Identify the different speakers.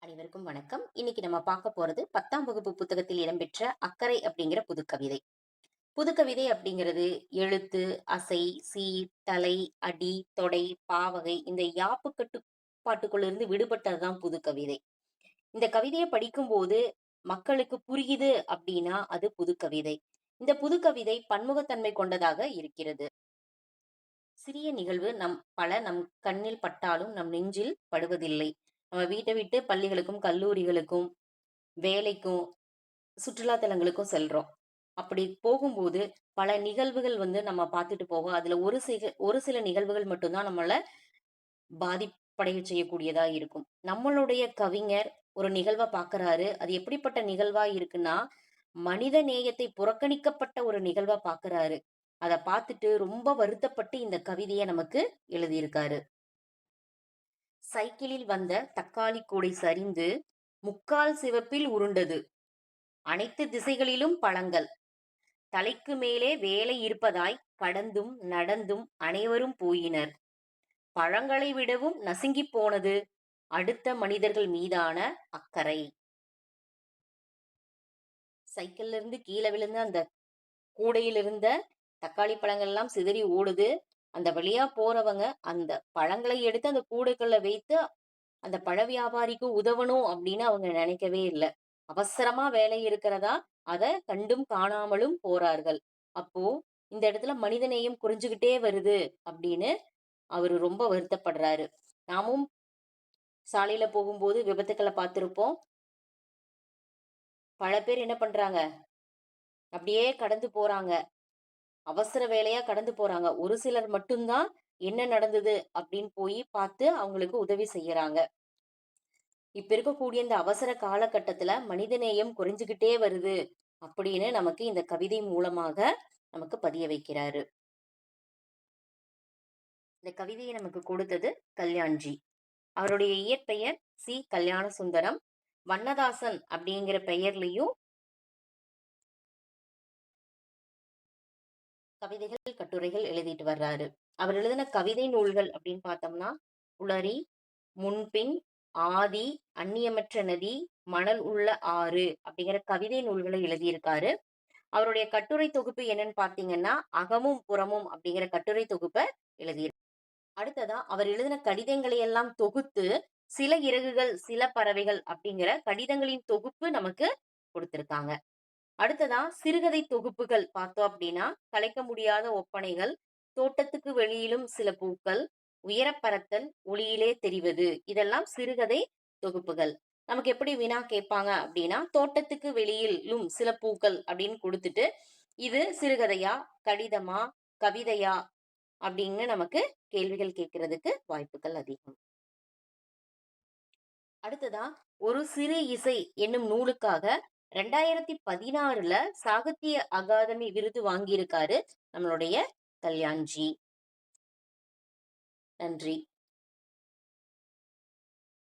Speaker 1: அனைவருக்கும் வணக்கம். இன்னைக்கு நம்ம பார்க்க போறது 10ஆம் வகுப்பு புத்தகத்தில் இடம்பெற்ற அக்கறை அப்படிங்கிற புதுக்கவிதை. புதுக்கவிதை அப்படிங்கிறது எழுத்து, அசை, சீர், தலை, அடி, தொடை, பாவகை இந்த யாப்பு கட்டுப்பாட்டுக்குள்ள இருந்து விடுபட்டதுதான் புதுக்கவிதை. இந்த கவிதையை படிக்கும்போது மக்களுக்கு புரியுது அப்படின்னா அது புதுக்கவிதை. இந்த புதுக்கவிதை பன்முகத்தன்மை கொண்டதாக இருக்கிறது. சிறிய நிகழ்வு நம் கண்ணில் பட்டாலும் நம் நெஞ்சில் படுவதில்லை. நம்ம வீட்டை விட்டு பள்ளிகளுக்கும், கல்லூரிகளுக்கும், வேலைக்கும், சுற்றுலா தலங்களுக்கும் செல்றோம். அப்படி போகும்போது பல நிகழ்வுகள் நம்ம பார்த்துட்டு போவோம். அதுல ஒரு சில நிகழ்வுகள் மட்டும் தான் நம்மள பாதிப்படைய செய்யக்கூடியதா இருக்கும். நம்மளுடைய கவிஞர் ஒரு நிகழ்வ பார்க்குறாரு. அது எப்படிப்பட்ட நிகழ்வா இருக்குன்னா, மனித நேயத்தை புறக்கணிக்கப்பட்ட ஒரு நிகழ்வா பார்க்குறாரு. அத பார்த்துட்டு ரொம்ப வருத்தப்பட்டு இந்த கவிதைய நமக்கு எழுதியிருக்காரு. சைக்கிளில் வந்த தக்காளி கூடை சரிந்து, முக்கால் சிவப்பில் உருண்டது. அனைத்து திசைகளிலும் பழங்கள். தலைக்கு மேலே வேலை இருப்பதாய் கடந்தும் நடந்தும் அனைவரும் போயினர். பழங்களை விடவும் நசுங்கிப் போனது அடுத்த மனிதர்கள் மீதான அக்கறை. சைக்கிள்ல இருந்து கீழ விழுந்த அந்த கூடையில் இருந்த தக்காளி பழங்கள் எல்லாம் சிதறி ஓடுது. அந்த வழியா போறவங்க அந்த பழங்களை எடுத்து அந்த கூடைக்குள்ள வைத்து அந்த பழ வியாபாரிக்கு உதவணும் அப்படின்னு அவங்க நினைக்கவே இல்ல. அவசரமா வேலை இருக்கிறதா அத கண்டும் காணாமலும் போறார்கள். அப்போ இந்த இடத்துல மனிதநேயம் குறைஞ்சுகிட்டே வருது அப்படின்னு அவரு ரொம்ப வருத்தப்படுறாரு. நாமும் சாலையில போகும்போது விபத்துக்கள பார்த்திருப்போம். பல பேர் என்ன பண்றாங்க? அப்படியே கடந்து போறாங்க. அவசர வேலையா கடந்து போறாங்க. ஒரு சிலர் மட்டும் தான் என்ன நடந்தது அப்படின்னு போய் பார்த்து அவங்களுக்கு உதவி செய்யறாங்க. இப்ப இருக்கக்கூடிய இந்த அவசர காலகட்டத்துல மனிதநேயம் குறைஞ்சுகிட்டே வருது அப்படின்னு நமக்கு இந்த கவிதை மூலமாக நமக்கு பதிய வைக்கிறாரு. இந்த கவிதையை நமக்கு கொடுத்தது கல்யாண்ஜி. அவருடைய இயற்பெயர் சி கல்யாண சுந்தரம். வண்ணதாசன் அப்படிங்கிற பெயர்லயும் கவிதைகள், கட்டுரைகள் எழுதிட்டு வர்றாரு. அவர் எழுதின கவிதை நூல்கள் அப்படின்னு பார்த்தோம்னா, உளறி, முன்பின், ஆதி, அந்நியமற்ற நதி, மணல் உள்ள ஆறு அப்படிங்கிற கவிதை நூல்களை எழுதியிருக்காரு. அவருடைய கட்டுரை தொகுப்பு என்னன்னு பார்த்தீங்கன்னா, அகமும் புறமும் அப்படிங்கிற கட்டுரை தொகுப்ப எழுதியிருக்காரு. அடுத்ததா அவர் எழுதின கடிதங்களை எல்லாம் தொகுத்து, சில இறகுகள், சில பறவைகள் அப்படிங்கிற கடிதங்களின் தொகுப்பு நமக்கு கொடுத்திருக்காங்க. அடுத்ததா சிறுகதை தொகுப்புகள் பார்த்தோம் அப்படின்னா, கலைக்க முடியாத ஒப்பனைகள், தோட்டத்துக்கு வெளியிலும் சில பூக்கள், உயரப் பறத்தல், ஒளியிலே தெரிவது இதெல்லாம் சிறுகதை தொகுப்புகள். நமக்கு எப்படி வினா கேட்பாங்க அப்படின்னா, தோட்டத்துக்கு வெளியிலும் சில பூக்கள் அப்படின்னு குடுத்துட்டு, இது சிறுகதையா, கடிதமா, கவிதையா அப்படின்னு நமக்கு கேள்விகள் கேட்கறதுக்கு வாய்ப்புகள் அதிகம். அடுத்ததா ஒரு சிறு இசை என்னும் நூலுக்காக 2016ல சாகித்ய அகாதமி விருது வாங்கியிருக்காரு நம்மளுடைய கல்யாண்ஜி. நன்றி.